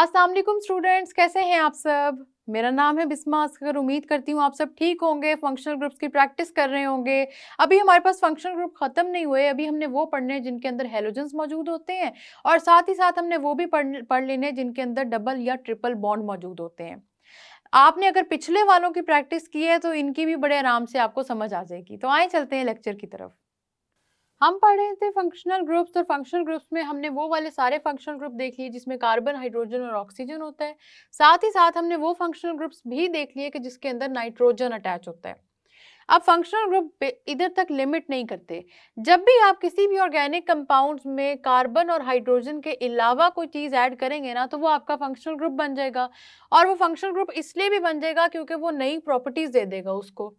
अस्सलाम वालेकुम स्टूडेंट्स, कैसे हैं आप सब। मेरा नाम है बिस्मा असगर। उम्मीद करती हूँ आप सब ठीक होंगे, फंक्शनल ग्रुप्स की प्रैक्टिस कर रहे होंगे। अभी हमारे पास फंक्शनल ग्रुप खत्म नहीं हुए, अभी हमने वो पढ़ने हैं जिनके अंदर हेलोजेंस मौजूद होते हैं, और साथ ही साथ हमने वो भी पढ़ लेने हैं जिनके अंदर डबल या ट्रिपल बॉन्ड मौजूद होते हैं। आपने अगर पिछले वालों की प्रैक्टिस की है तो इनकी भी बड़े आराम से आपको समझ आ जाएगी। तो आए चलते हैं लेक्चर की तरफ। हम पढ़ रहे थे फंक्शनल ग्रुप्स, और फंक्शनल ग्रुप्स में हमने वो वाले सारे फंक्शनल ग्रुप देख लिए जिसमें कार्बन, हाइड्रोजन और ऑक्सीजन होता है। साथ ही साथ हमने वो फंक्शनल ग्रुप्स भी देख लिए कि जिसके अंदर नाइट्रोजन अटैच होता है। अब फंक्शनल ग्रुप इधर तक लिमिट नहीं करते। जब भी आप किसी भी ऑर्गेनिक कंपाउंड्स में कार्बन और हाइड्रोजन के अलावा कोई चीज़ ऐड करेंगे ना, तो वो आपका फंक्शनल ग्रुप बन जाएगा। और वो फंक्शनल ग्रुप इसलिए भी बन जाएगा क्योंकि वो नई प्रॉपर्टीज दे देगा उसको।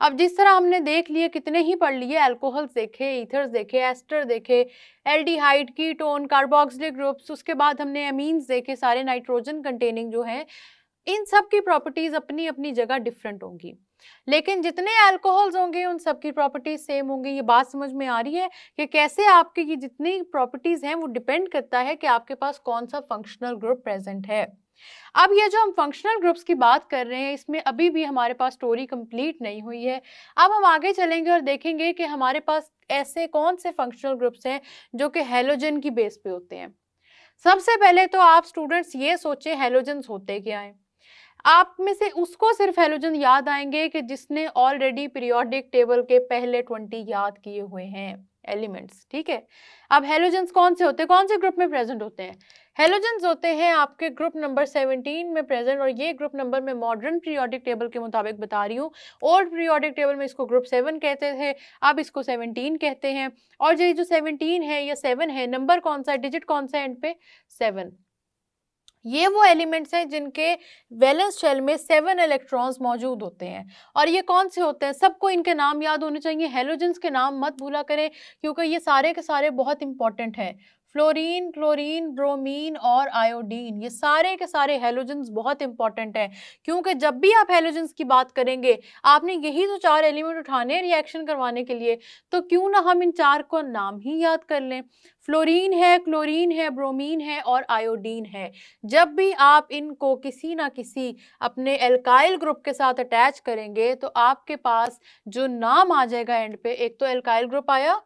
अब जिस तरह हमने देख लिए, कितने ही पढ़ लिए, अल्कोहल्स देखे, ईथर्स देखे, एस्टर देखे, एल्डिहाइड, कीटोन, कार्बोक्सिलिक ग्रुप्स, उसके बाद हमने एमीन्स देखे, सारे नाइट्रोजन कंटेनिंग जो हैं। इन सब की प्रॉपर्टीज अपनी अपनी जगह डिफरेंट होंगी, लेकिन जितने अल्कोहल्स होंगे उन सब की प्रॉपर्टीज सेम होंगी। ये बात समझ में आ रही है कि कैसे आपकी ये जितनी प्रॉपर्टीज हैं वो डिपेंड करता है कि आपके पास कौन सा फंक्शनल ग्रुप प्रेजेंट है। अब ये जो हम फंक्शनल ग्रुप्स की बात कर रहे हैं, इसमें अभी भी हमारे पास स्टोरी कंप्लीट नहीं हुई है। अब हम आगे चलेंगे और देखेंगे कि हमारे पास ऐसे कौन से फंक्शनल ग्रुप्स हैं जो कि हेलोजन की बेस पे होते हैं। सबसे पहले तो आप स्टूडेंट्स ये सोचें हेलोजन्स होते क्या हैं। आप में से उसको सिर्फ हेलोजन याद आएंगे कि जिसने ऑलरेडी पीरियोडिक टेबल के पहले 20 याद किए हुए हैं एलिमेंट्स, ठीक है। अब हेलोजन्स कौन से होते हैं, कौन से ग्रुप में प्रेजेंट होते हैं। हेलोजन्स होते हैं आपके ग्रुप नंबर 17 में प्रेजेंट, और ये ग्रुप नंबर मैं मॉडर्न पीरियोडिक टेबल के मुताबिक बता रही हूँ। ओल्ड पीरियोडिक टेबल में इसको ग्रुप 7 कहते थे, अब इसको 17 कहते हैं। और ये जो 17 है या 7 है, नंबर कौन सा है, डिजिट कौन सा है एंड पे, 7। ये वो एलिमेंट्स हैं जिनके वैलेंस शेल में 7 इलेक्ट्रॉन्स मौजूद होते हैं। और ये कौन से होते हैं, सबको इनके नाम याद होने चाहिए। हेलोजेंस के नाम मत भूला करें क्योंकि ये सारे के सारे बहुत इंपॉर्टेंट हैं। फ्लोरीन, क्लोरीन, ब्रोमीन और आयोडीन, ये सारे के सारे हेलोजेंस बहुत इंपॉर्टेंट हैं, क्योंकि जब भी आप हेलोजेंस की बात करेंगे आपने यही तो 4 एलिमेंट उठाने रिएक्शन करवाने के लिए, तो क्यों ना हम इन 4 को नाम ही याद कर लें। फ्लोरीन है, क्लोरीन है, ब्रोमीन है और आयोडीन है। जब भी आप इनको किसी ना किसी अपने एल्काइल ग्रुप के साथ अटैच करेंगे तो आपके पास जो नाम आ जाएगा एंड पे, एक तो एल्काइल ग्रुप आया,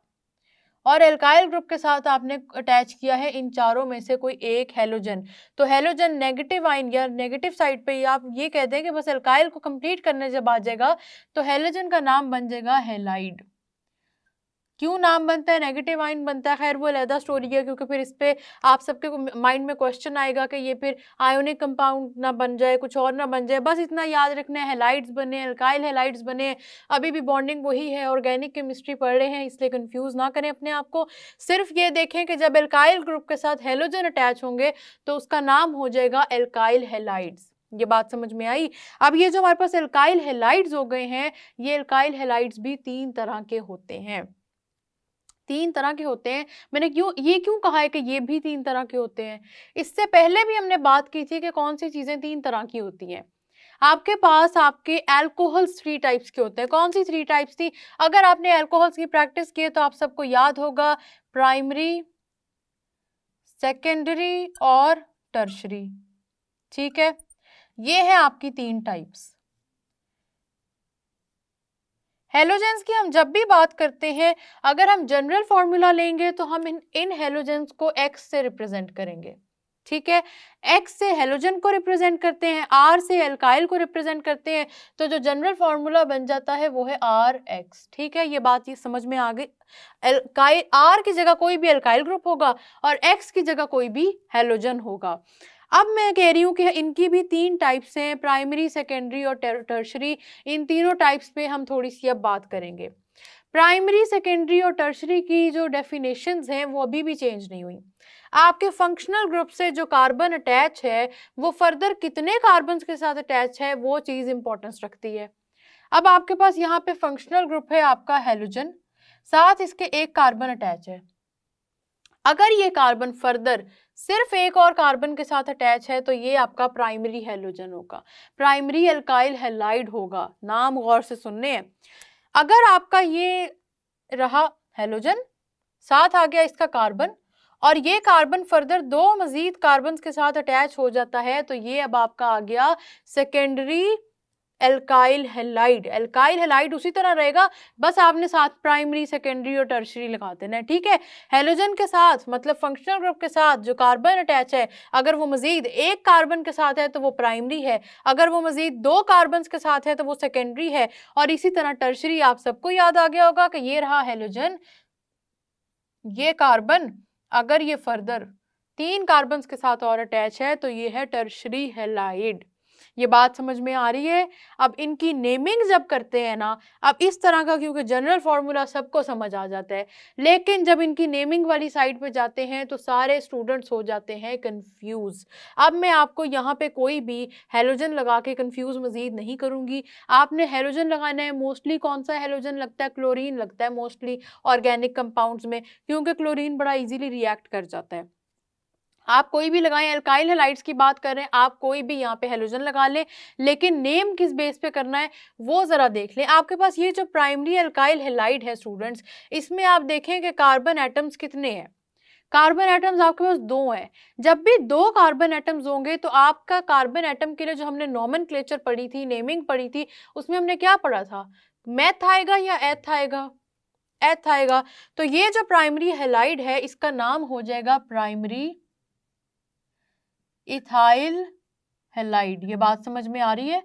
और एल्काइल ग्रुप के साथ आपने अटैच किया है इन चारों में से कोई एक हेलोजन। तो हेलोजन नेगेटिव आइन या नेगेटिव साइड पे आप ये कहते हैं कि बस एल्काइल को कंप्लीट करने जब आ जाएगा तो हेलोजन का नाम बन जाएगा हेलाइड। क्यों नाम बनता है, नेगेटिव आयन बनता है, खैर वो अलहदा स्टोरी है, क्योंकि फिर इस पे आप सबके माइंड में क्वेश्चन आएगा कि ये फिर आयोनिक कंपाउंड ना बन जाए, कुछ और ना बन जाए। बस इतना याद रखना है, हेलाइड्स बने, अल्काइल हेलाइड्स बने। अभी भी बॉन्डिंग वही है, ऑर्गेनिक केमिस्ट्री पढ़ रहे हैं इसलिए कंफ्यूज ना करें अपने आप को। सिर्फ ये देखें कि जब एल्काइल ग्रुप के साथ हेलोजन अटैच होंगे तो उसका नाम हो जाएगा एल्काइल हेलाइड्स। ये बात समझ में आई। अब ये जो हमारे पास एल्काइल हेलाइड्स हो गए हैं, ये एल्काइल हेलाइड्स भी 3 तरह के होते हैं। 3 तरह के होते हैं। मैंने क्यों कहा है कि ये भी 3 तरह के होते हैं। इससे पहले भी हमने बात की थी कि कौन सी चीजें 3 तरह की होती हैं। आपके पास आपके एल्कोहल्स 3 टाइप्स के होते हैं। कौन सी 3 टाइप्स थी, अगर आपने एल्कोहल्स की प्रैक्टिस की है तो आप सबको याद होगा, प्राइमरी, सेकेंडरी और टर्शरी, ठीक है। ये है आपकी 3 टाइप्स। हेलोजेंस की हम जब भी बात करते हैं, अगर हम जनरल फॉर्मूला लेंगे तो हम इन हेलोजेंस को एक्स से रिप्रेजेंट करेंगे, ठीक है। एक्स से हेलोजन को रिप्रेजेंट करते हैं, आर से एल्काइल को रिप्रेजेंट करते हैं, तो जो जनरल फॉर्मूला बन जाता है वो है आर एक्स, ठीक है। ये बात ये समझ में आ गई। एल्काइल, आर की जगह कोई भी एल्काइल ग्रुप होगा और एक्स की जगह कोई भी हेलोजन होगा। अब मैं कह रही हूँ कि इनकी भी 3 टाइप्स हैं, प्राइमरी, सेकेंडरी और टर्शरी। इन तीनों टाइप्स पे हम थोड़ी सी अब बात करेंगे। प्राइमरी, सेकेंडरी और टर्शरी की जो डेफिनेशंस हैं वो अभी भी चेंज नहीं हुई। आपके फंक्शनल ग्रुप से जो कार्बन अटैच है वो फर्दर कितने कार्बन के साथ अटैच है वो चीज़ इंपॉर्टेंस रखती है। अब आपके पास यहाँ पे फंक्शनल ग्रुप है आपका हेलोजन, साथ इसके एक कार्बन अटैच है। अगर ये कार्बन फर्दर सिर्फ एक और कार्बन के साथ अटैच है तो ये आपका प्राइमरी हेलोजन होगा, प्राइमरी एल्काइल हेलाइड होगा। नाम गौर से सुनने हैं। अगर आपका ये रहा हेलोजन, साथ आ गया इसका कार्बन, और ये कार्बन फर्दर दो मजीद कार्बन के साथ अटैच हो जाता है, तो ये अब आपका आ गया secondary alkyl halide. Alkyl halide उसी तरह रहेगा, बस आपने साथ प्राइमरी सेकेंडरी और टर्शियरी लगा देना है, ठीक है। हेलोजन के साथ मतलब फंक्शनल ग्रुप के साथ जो कार्बन अटैच है, अगर वो मजीद एक कार्बन के साथ है तो वो प्राइमरी है, अगर वो मजीद दो कार्बन के साथ है तो वो सेकेंडरी है, और इसी तरह टर्शियरी। आप सबको याद आ गया होगा कि ये रहा हेलोजन, ये कार्बन अगर ये फर्दर तीन कार्बन के साथ और अटैच है तो ये है टर्शरी हैलाइड। ये बात समझ में आ रही है। अब इनकी नेमिंग जब करते हैं ना, अब इस तरह का, क्योंकि जनरल फॉर्मूला सबको समझ आ जाता है, लेकिन जब इनकी नेमिंग वाली साइड पे जाते हैं तो सारे स्टूडेंट्स हो जाते हैं कंफ्यूज। अब मैं आपको यहाँ पे कोई भी हेलोजन लगा के कंफ्यूज मजीद नहीं करूंगी। आपने हेलोजन लगाना है, मोस्टली कौन सा हेलोजन लगता है? क्लोरीन लगता है मोस्टली ऑर्गेनिक कंपाउंड्स में, क्योंकि क्लोरीन बड़ा इजीली रिएक्ट कर जाता है। आप कोई भी लगाएं, एल्काइल हैलाइड्स की बात कर रहे हैं, आप कोई भी यहाँ पे हेलोजन लगा लें, लेकिन नेम किस बेस पे करना है वो जरा देख लें। आपके पास ये जो प्राइमरी एल्काइल हैलाइड है स्टूडेंट्स, इसमें आप देखें कि कार्बन एटम्स कितने हैं। कार्बन एटम्स आपके पास दो हैं। जब भी दो कार्बन एटम्स होंगे तो आपका कार्बन एटम के लिए जो हमने नॉमेनक्लेचर पढ़ी थी, नेमिंग पढ़ी थी, उसमें हमने क्या पढ़ा था? मैथ आएगा या एथ आएगा? एथ आएगा। तो ये जो प्राइमरी हैलाइड है इसका नाम हो जाएगा प्राइमरी इथाइल हैलाइड। ये बात समझ में आ रही है?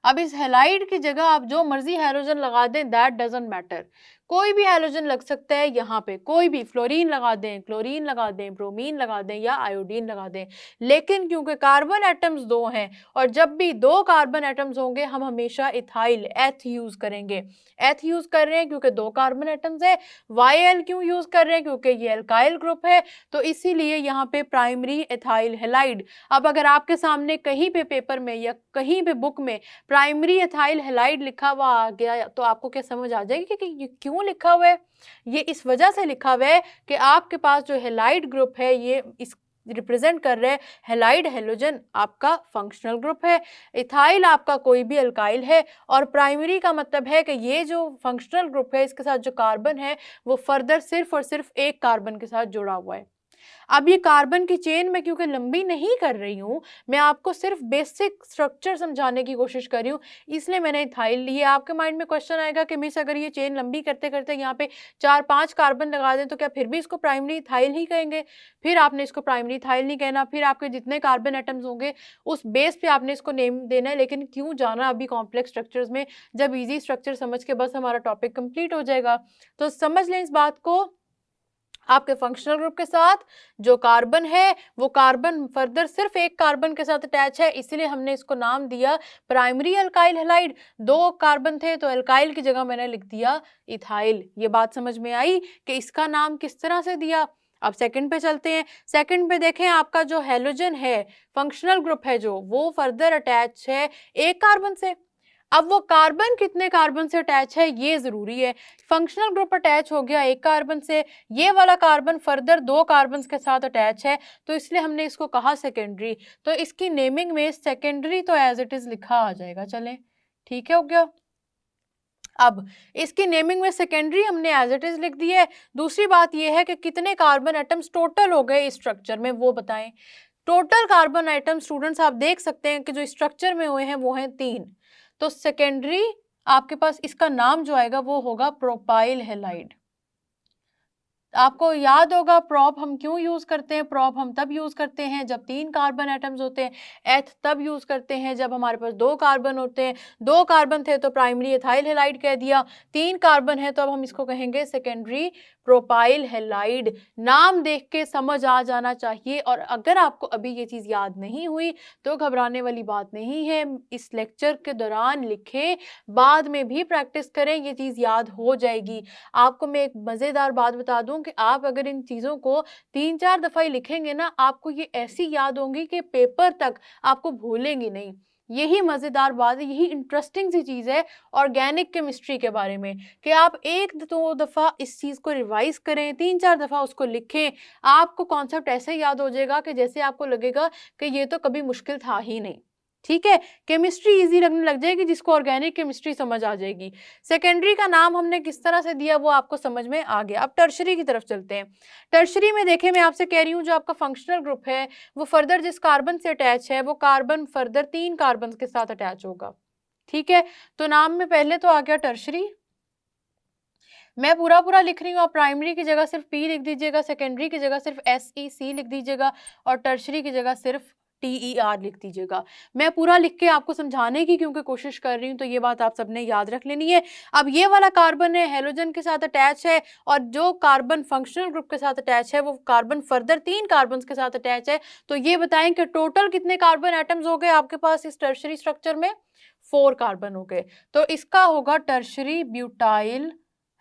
अब इस हैलाइड की जगह आप जो मर्जी हैलोजन लगा दें, दैट डजंट मैटर। कोई भी हैलोजन लग सकता है यहाँ पे, कोई भी, फ्लोरीन लगा दें, क्लोरीन लगा दें, ब्रोमीन लगा दें या आयोडीन लगा दें, लेकिन क्योंकि कार्बन एटम्स दो हैं और जब भी दो कार्बन एटम्स होंगे हम हमेशा इथाइल एथ यूज करेंगे। एथ यूज कर रहे हैं क्योंकि दो कार्बन एटम्स है। वाई एल क्यों यूज कर रहे हैं? क्योंकि ये एल्काइल ग्रुप है, तो इसीलिए यहाँ पे प्राइमरी इथाइल हैलाइड। अब अगर आपके सामने कहीं पे पेपर में या कहीं पे बुक में प्राइमरी इथाइल हैलाइड लिखा हुआ आ गया तो आपको क्या समझ आ जाएगी कि ये क्यों लिखा हुआ है? ये इस वजह से लिखा हुआ है कि आपके पास जो हैलाइड ग्रुप है ये इस रिप्रेजेंट कर रहे हैं हैलाइड हेलोजन आपका फंक्शनल ग्रुप है, इथाइल आपका कोई भी अल्काइल है, और प्राइमरी का मतलब है कि ये जो फंक्शनल ग्रुप है इसके साथ जो कार्बन है वो फर्दर सिर्फ और सिर्फ एक कार्बन के साथ जुड़ा हुआ है। अब ये कार्बन की चेन मैं क्योंकि लंबी नहीं कर रही हूँ, मैं आपको सिर्फ बेसिक स्ट्रक्चर समझाने की कोशिश कर रही हूँ, इसलिए मैंने इथाइल ली है। आपके माइंड में क्वेश्चन आएगा कि मिस अगर ये चेन लंबी करते करते यहाँ पे 4-5 कार्बन लगा दें तो क्या फिर भी इसको प्राइमरी इथाइल ही कहेंगे? फिर आपने इसको प्राइमरी इथाइल नहीं कहना, फिर आपके जितने कार्बन एटम्स होंगे उस बेस पे आपने इसको नेम देना है। लेकिन क्यों जाना अभी कॉम्प्लेक्स स्ट्रक्चर्स में, जब ईजी स्ट्रक्चर समझ के बस हमारा टॉपिक कंप्लीट हो जाएगा। तो समझ लें इस बात को, आपके फंक्शनल ग्रुप के साथ जो कार्बन है वो कार्बन फर्दर सिर्फ एक कार्बन के साथ अटैच है, इसलिए हमने इसको नाम दिया प्राइमरी अल्काइल हैलाइड। दो कार्बन थे तो अल्काइल की जगह मैंने लिख दिया इथाइल। ये बात समझ में आई कि इसका नाम किस तरह से दिया। अब सेकंड पे चलते हैं। सेकंड पे देखें, आपका जो हैलोजन है फंक्शनल ग्रुप है जो, वो फर्दर अटैच है एक कार्बन से। अब वो कार्बन कितने कार्बन से अटैच है ये जरूरी है। फंक्शनल ग्रुप अटैच हो गया एक कार्बन से, ये वाला कार्बन फर्दर दो कार्बन के साथ अटैच है, तो इसलिए हमने इसको कहा सेकेंडरी। तो इसकी नेमिंग में सेकेंडरी तो एज इट इज लिखा आ जाएगा। चलें, ठीक है, हो गया। अब इसकी नेमिंग में सेकेंडरी हमने एज इट इज लिख दी है। दूसरी बात यह है कि कितने कार्बन एटम्स टोटल हो गए इस स्ट्रक्चर में वो बताएं। टोटल कार्बन आइटम स्टूडेंट्स आप देख सकते हैं कि जो स्ट्रक्चर में हुए हैं वो हैं 3। तो सेकेंडरी आपके पास इसका नाम जो आएगा वो होगा प्रोपाइल हैलाइड। आपको याद होगा प्रोप हम क्यों यूज करते हैं? प्रोप हम तब यूज करते हैं जब 3 कार्बन एटम्स होते हैं। एथ तब यूज करते हैं जब हमारे पास 2 कार्बन होते हैं। 2 कार्बन थे तो प्राइमरी इथाइल हैलाइड कह दिया, 3 कार्बन है तो अब हम इसको कहेंगे सेकेंडरी प्रोपाइल हैलाइड। नाम देख के समझ आ जाना चाहिए। और अगर आपको अभी ये चीज़ याद नहीं हुई तो घबराने वाली बात नहीं है, इस लेक्चर के दौरान लिखें, बाद में भी प्रैक्टिस करें, ये चीज़ याद हो जाएगी। आपको मैं एक मज़ेदार बात बता दूं कि आप अगर इन चीज़ों को 3-4 दफ़ा ही लिखेंगे ना, आपको ये ऐसी याद होंगी कि पेपर तक आपको भूलेंगी नहीं। यही मज़ेदार बात है, यही इंटरेस्टिंग सी चीज़ है ऑर्गेनिक केमिस्ट्री के बारे में, कि आप 1-2 दफ़ा इस चीज़ को रिवाइज करें, 3-4 दफ़ा उसको लिखें, आपको कॉन्सेप्ट ऐसे याद हो जाएगा कि जैसे आपको लगेगा कि ये तो कभी मुश्किल था ही नहीं। ठीक है, केमिस्ट्री इजी लगने लग जाएगी जिसको ऑर्गेनिक केमिस्ट्री समझ आ जाएगी। सेकेंडरी का नाम हमने किस तरह से दिया वो आपको समझ में आ गया। अब टर्शरी की तरफ चलते हैं। टर्शरी में देखें, मैं आपसे कह रही हूँ जो आपका फंक्शनल ग्रुप है वो फर्दर जिस कार्बन से अटैच है वो कार्बन फर्दर 3 कार्बन के साथ अटैच होगा। ठीक है, तो नाम में पहले तो आ गया टर्शरी। मैं पूरा पूरा लिख रही हूँ, आप प्राइमरी की जगह सिर्फ पी लिख दीजिएगा, सेकेंडरी की जगह सिर्फ SEC लिख दीजिएगा और टर्शरी की जगह सिर्फ TER लिख दीजिएगा। मैं पूरा लिख के आपको समझाने की क्योंकि कोशिश कर रही हूँ, तो ये बात आप सबने याद रख लेनी है। अब ये वाला कार्बन है हेलोजन के साथ अटैच है और जो कार्बन फंक्शनल ग्रुप के साथ अटैच है वो कार्बन फर्दर 3 कार्बन के साथ अटैच है। तो ये बताएं कि टोटल कितने कार्बन एटम्स हो गए आपके पास इस टर्शरी स्ट्रक्चर में? 4 कार्बन हो गए। तो इसका होगा टर्शरी ब्यूटाइल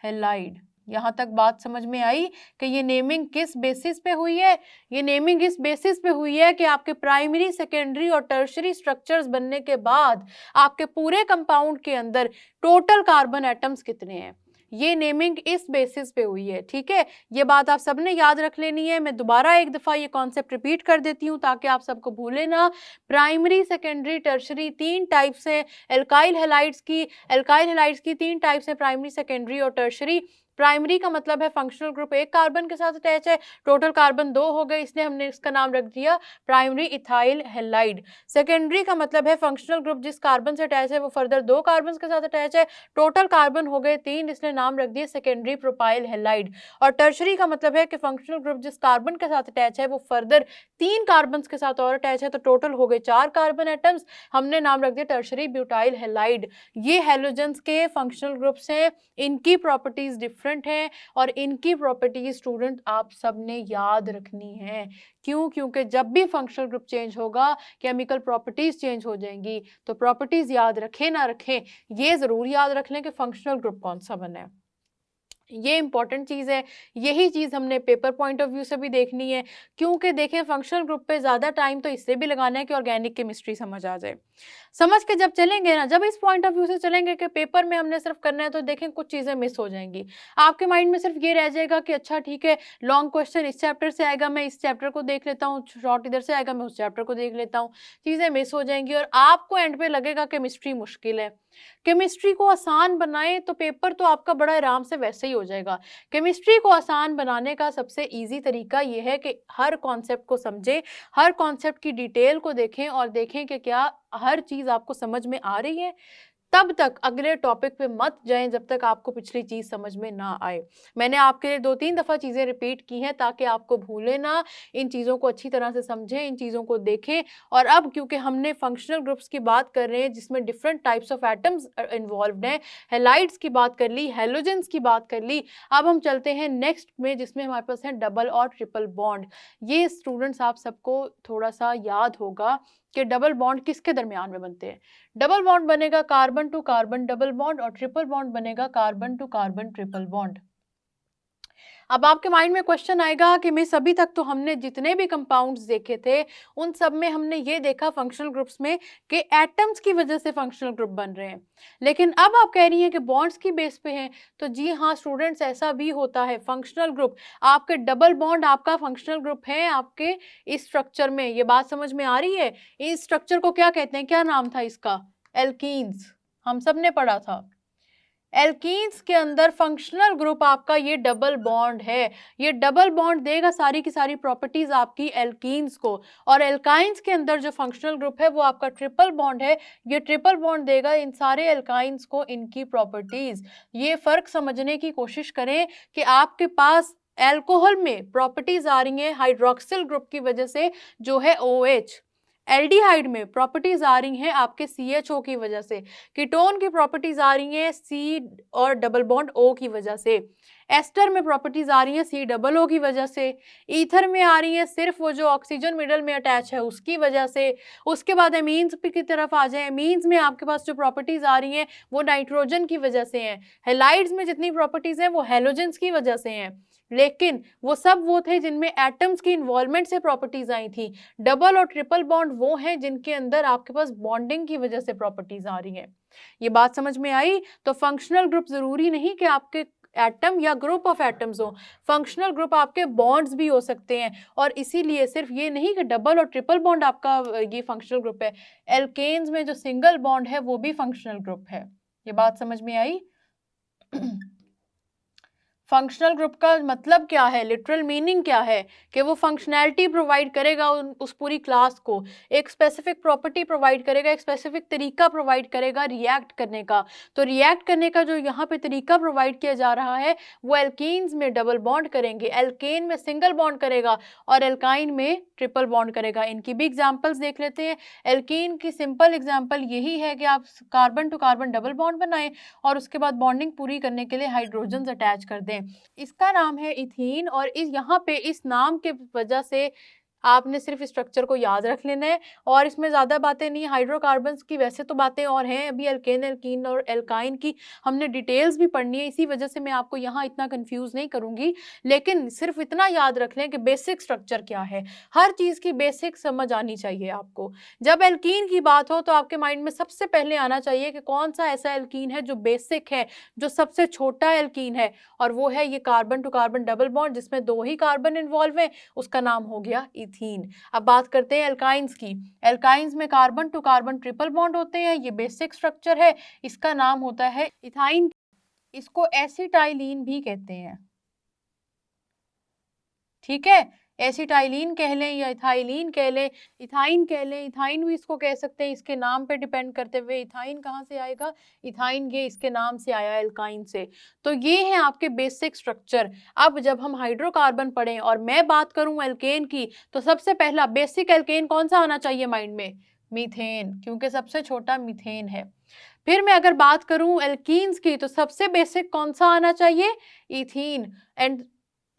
हैलाइड। यहां तक बात समझ में आई कि ये नेमिंग किस बेसिस पे हुई है? ये नेमिंग इस बेसिस पे हुई है कि आपके प्राइमरी, सेकेंडरी और टर्शरी स्ट्रक्चर्स बनने के बाद आपके पूरे कंपाउंड के अंदर टोटल कार्बन एटम्स कितने हैं, ये नेमिंग इस बेसिस पे हुई है। ठीक है, ये बात आप सबने याद रख लेनी है। मैं दोबारा एक दफा ये कॉन्सेप्ट रिपीट कर देती हूँ ताकि आप सबको भूले ना। प्राइमरी, सेकेंडरी, टर्शरी 3 टाइप्स हैं एल्काइल हैलाइड्स की। एल्काइल हैलाइड्स की 3 टाइप्स हैं, प्राइमरी, सेकेंडरी और टर्शरी। प्राइमरी का मतलब है फंक्शनल ग्रुप 1 कार्बन के साथ अटैच है, टोटल कार्बन 2 हो गए, इसलिए हमने इसका नाम रख दिया प्राइमरी इथाइल हैलाइड। सेकेंडरी का मतलब है फंक्शनल ग्रुप जिस कार्बन से अटैच है वो फर्दर 2 कार्बन के साथ अटैच है, टोटल कार्बन हो गए 3, इसलिए नाम रख दिया सेकेंडरी प्रोपाइल हैलाइड। और टर्शरी का मतलब है कि फंक्शनल ग्रुप जिस कार्बन के साथ अटैच है वो फर्दर 3 कार्बन के साथ और अटैच है, तो टोटल हो गए 4 कार्बन एटम्स, हमने नाम रख दिया टर्शरी ब्यूटाइल हैलाइड। ये हैलोजेंस के फंक्शनल ग्रुप्स हैं, इनकी प्रॉपर्टीज डिफरेंट है और इनकी प्रॉपर्टीज स्टूडेंट आप सबने याद रखनी है। क्यों? क्योंकि जब भी फंक्शनल ग्रुप चेंज होगा केमिकल प्रॉपर्टीज चेंज हो जाएंगी। तो प्रॉपर्टीज याद रखें ना रखें, ये जरूर याद रख लें कि फंक्शनल ग्रुप कौन सा बना है। ये इंपॉर्टेंट चीज़ है, यही चीज़ हमने पेपर पॉइंट ऑफ व्यू से भी देखनी है, क्योंकि देखें फंक्शनल ग्रुप पे ज़्यादा टाइम तो इससे भी लगाना है कि ऑर्गेनिक केमिस्ट्री समझ आ जाए। समझ के जब चलेंगे ना, जब इस पॉइंट ऑफ व्यू से चलेंगे कि पेपर में हमने सिर्फ करना है, तो देखें कुछ चीज़ें मिस हो जाएंगी। आपके माइंड में सिर्फ ये रह जाएगा कि अच्छा ठीक है, लॉन्ग क्वेश्चन इस चैप्टर से आएगा, मैं इस चैप्टर को देख लेता हूँ, शॉर्ट इधर से आएगा, मैं उस चैप्टर को देख लेता हूँ। चीज़ें मिस हो जाएंगी और आपको एंड पे लगेगा केमिस्ट्री मुश्किल है। केमिस्ट्री को आसान बनाएं तो पेपर तो आपका बड़ा आराम से वैसे ही हो जाएगा। केमिस्ट्री को आसान बनाने का सबसे इजी तरीका यह है कि हर कॉन्सेप्ट को समझें, हर कॉन्सेप्ट की डिटेल को देखें और देखें कि क्या हर चीज़ आपको समझ में आ रही है। तब तक अगले टॉपिक पे मत जाएं जब तक आपको पिछली चीज़ समझ में ना आए। मैंने आपके लिए 2-3 दफ़ा चीज़ें रिपीट की हैं ताकि आपको भूलें ना, इन चीज़ों को अच्छी तरह से समझें, इन चीज़ों को देखें। और अब क्योंकि हमने फंक्शनल ग्रुप्स की बात कर रहे हैं जिसमें different types of atoms involved हैं, हैलाइड्स की बात कर ली, हैलोजेंस की बात कर ली, अब हम चलते हैं नेक्स्ट में जिसमें हमारे पास है डबल और ट्रिपल बॉन्ड। ये स्टूडेंट्स आप सबको थोड़ा सा याद होगा कि डबल बॉन्ड किसके दरमियान में बनते हैं। डबल बॉन्ड बनेगा carbon to carbon double bond और ट्रिपल बॉन्ड बनेगा carbon to carbon triple bond. अब आपके माइंड में क्वेश्चन आएगा कि मिस अभी तक तो हमने जितने भी कंपाउंड्स देखे थे उन सब में हमने ये देखा फंक्शनल ग्रुप्स में कि एटम्स की वजह से फंक्शनल ग्रुप बन रहे हैं, लेकिन अब आप कह रही हैं कि बॉन्ड्स की बेस पे हैं। तो जी हाँ स्टूडेंट्स, ऐसा भी होता है। फंक्शनल ग्रुप आपके डबल बॉन्ड आपका फंक्शनल ग्रुप है आपके इस स्ट्रक्चर में। ये बात समझ में आ रही है? इस स्ट्रक्चर को क्या कहते हैं, क्या नाम था इसका? एल्कीन्स। हम सब ने पढ़ा था। एल्कीन्स के अंदर फंक्शनल ग्रुप आपका ये डबल बॉन्ड है। ये डबल बॉन्ड देगा सारी की सारी प्रॉपर्टीज आपकी एल्कीन्स को। और एल्काइंस के अंदर जो फंक्शनल ग्रुप है वो आपका ट्रिपल बॉन्ड है। ये ट्रिपल बॉन्ड देगा इन सारे एल्काइंस को इनकी प्रॉपर्टीज। ये फर्क समझने की कोशिश करें कि आपके पास एल्कोहल में प्रॉपर्टीज आ रही हैं हाइड्रोक्सिल ग्रुप की वजह से जो है OH। एल्डिहाइड में प्रॉपर्टीज आ रही हैं आपके CHO की वजह से। कीटोन की प्रॉपर्टीज आ रही हैं C और डबल बॉन्ड O की वजह से। एस्टर में प्रॉपर्टीज आ रही हैं COO की वजह से। ईथर में आ रही हैं सिर्फ वो जो ऑक्सीजन मिडल में अटैच है उसकी वजह से। उसके बाद एमीन्स की तरफ आ जाए, एमीन्स में आपके पास जो प्रॉपर्टीज आ रही हैं वो नाइट्रोजन की वजह से हैं। हैलाइड्स में जितनी प्रॉपर्टीज हैं वो हैलोजेंस की वजह से हैं, लेकिन वो सब वो थे जिनमें एटम्स की इन्वॉल्वमेंट से प्रॉपर्टीज आई थी। डबल और ट्रिपल बॉन्ड वो हैं जिनके अंदर आपके पास बॉन्डिंग की वजह से प्रॉपर्टीज आ रही हैं। ये बात समझ में आई? तो फंक्शनल ग्रुप जरूरी नहीं कि आपके एटम या ग्रुप ऑफ एटम्स हो। फंक्शनल ग्रुप आपके बॉन्ड्स भी हो सकते हैं, और इसीलिए सिर्फ ये नहीं कि डबल और ट्रिपल बॉन्ड आपका ये फंक्शनल ग्रुप है, एल्केन्स में जो सिंगल बॉन्ड है वो भी फंक्शनल ग्रुप है। ये बात समझ में आई? फंक्शनल ग्रुप का मतलब क्या है, लिटरल मीनिंग क्या है, कि वो फंक्शनैलिटी प्रोवाइड करेगा उस पूरी क्लास को, एक स्पेसिफिक प्रॉपर्टी प्रोवाइड करेगा, एक स्पेसिफिक तरीका प्रोवाइड करेगा रिएक्ट करने का। तो रिएक्ट करने का जो यहाँ पे तरीका प्रोवाइड किया जा रहा है वो एल्कीन्स में डबल बॉन्ड करेंगे, एल्केन में सिंगल बॉन्ड करेगा और एल्काइन में ट्रिपल बॉन्ड करेगा। इनकी भी एग्जाम्पल्स देख लेते हैं। एल्कीन की सिंपल एग्जाम्पल यही है कि आप carbon to carbon double bond बनाएं और उसके बाद बॉन्डिंग पूरी करने के लिए हाइड्रोजन अटैच कर दें। इसका नाम है इथीन, और इस यहाँ पे इस नाम के वजह से आपने सिर्फ स्ट्रक्चर को याद रख लेना है, और इसमें ज़्यादा बातें नहीं। हाइड्रोकार्बन्स की वैसे तो बातें और हैं, अभी एल्केन, एल्कीन और एल्काइन की हमने डिटेल्स भी पढ़नी है, इसी वजह से मैं आपको यहाँ इतना कंफ्यूज नहीं करूँगी। लेकिन सिर्फ इतना याद रख लें कि बेसिक स्ट्रक्चर क्या है, हर चीज़ की बेसिक समझ आनी चाहिए आपको। जब एल्कीन की बात हो तो आपके माइंड में सबसे पहले आना चाहिए कि कौन सा ऐसा एल्कीन है जो बेसिक है, जो सबसे छोटा एल्कीन है, और वो है ये carbon to carbon double bond जिसमें 2 ही कार्बन इन्वॉल्व हैं, उसका नाम हो गया इथीन। अब बात करते हैं एल्काइंस की। एल्काइंस में carbon to carbon triple bond होते हैं, ये बेसिक स्ट्रक्चर है, इसका नाम होता है इथाइन। इसको एसिटाइलिन भी कहते हैं, ठीक है, एसिटाइलिन कह लें या इथाइलिन कह लें, इथाइन कह लें, इथाइन भी इसको कह सकते हैं। इसके नाम पे डिपेंड करते हुए इथाइन कहाँ से आएगा, इथाइन ये इसके नाम से आया एल्काइन से। तो ये है आपके बेसिक स्ट्रक्चर। अब जब हम हाइड्रोकार्बन पढ़ें और मैं बात करूं एल्केन की, तो सबसे पहला बेसिक एल्केन कौन सा आना चाहिए माइंड में, मीथेन, क्योंकि सबसे छोटा मीथेन है। फिर मैं अगर बात करूं एल्कीन्स की, तो सबसे बेसिक कौन सा आना चाहिए, ethene. And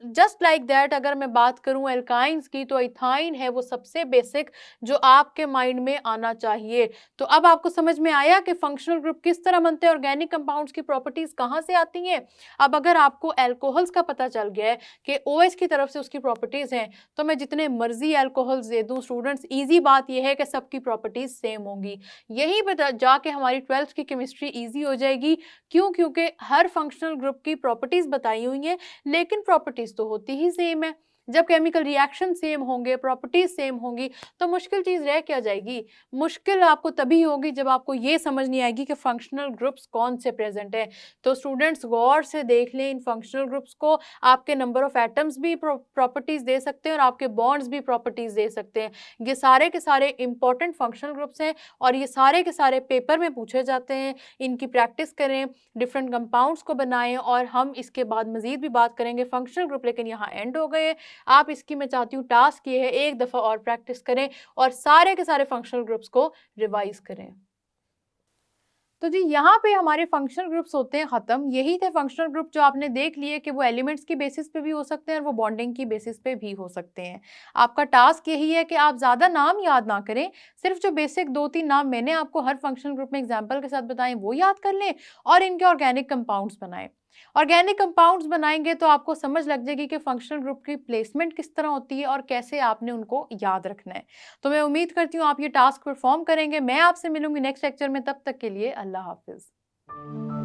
just like that अगर मैं बात करूं एल्काइंस की, तो इथाइन है वो सबसे बेसिक जो आपके माइंड में आना चाहिए। तो अब आपको समझ में आया कि फंक्शनल ग्रुप किस तरह बनते हैं, ऑर्गेनिक कंपाउंड्स की प्रॉपर्टीज कहाँ से आती हैं। अब अगर आपको एल्कोहल्स का पता चल गया है कि OH की तरफ से उसकी प्रॉपर्टीज हैं, तो मैं जितने मर्जी एल्कोहल्स दे दूं स्टूडेंट्स, ईजी बात यह है कि सबकी प्रॉपर्टीज सेम होंगी। यही जाके हमारी 12th की केमिस्ट्री ईजी हो जाएगी। क्यों? क्योंकि हर फंक्शनल ग्रुप की प्रॉपर्टीज बताई हुई हैं, लेकिन प्रॉपर्टीज तो होती ही सेम है। जब केमिकल रिएक्शन सेम होंगे, प्रॉपर्टीज सेम होंगी, तो मुश्किल चीज रह क्या जाएगी। मुश्किल आपको तभी होगी जब आपको ये समझ नहीं आएगी कि फंक्शनल ग्रुप्स कौन से प्रेजेंट है। तो स्टूडेंट्स गौर से देख लें इन फंक्शनल ग्रुप्स को। आपके नंबर ऑफ एटम्स भी प्रॉपर्टीज दे सकते हैं और आपके बॉन्ड्स भी प्रॉपर्टीज दे सकते हैं। ये सारे के सारे इंपॉर्टेंट फंक्शनल ग्रुप्स हैं और ये सारे के सारे पेपर में पूछे जाते हैं। इनकी प्रैक्टिस करें, डिफरेंट कंपाउंड्स को बनाएं, और हम इसके बाद मजीद भी बात करेंगे फंक्शनल ग्रुप। लेकिन यहाँ एंड हो गए। आप इसकी मैं चाहती हूँ टास्क ये है, एक दफ़ा और प्रैक्टिस करें और सारे के सारे फंक्शनल ग्रुप्स को रिवाइज करें। तो जी यहाँ पे हमारे फंक्शनल ग्रुप्स होते हैं ख़त्म। यही थे फंक्शनल ग्रुप जो आपने देख लिए कि वो एलिमेंट्स की बेसिस पे भी हो सकते हैं और वो बॉन्डिंग की बेसिस पे भी हो सकते हैं। आपका टास्क यही है कि आप ज़्यादा नाम याद ना करें, सिर्फ जो बेसिक 2-3 नाम मैंने आपको हर फंक्शनल ग्रुप में एग्जाम्पल के साथ बताएं वो याद कर लें और इनके ऑर्गेनिक कंपाउंड्स बनाएं। ऑर्गेनिक कंपाउंड्स बनाएंगे तो आपको समझ लग जाएगी कि फंक्शनल ग्रुप की प्लेसमेंट किस तरह होती है और कैसे आपने उनको याद रखना है। तो मैं उम्मीद करती हूँ आप ये टास्क परफॉर्म करेंगे। मैं आपसे मिलूंगी नेक्स्ट लेक्चर में, तब तक के लिए अल्लाह हाफिज।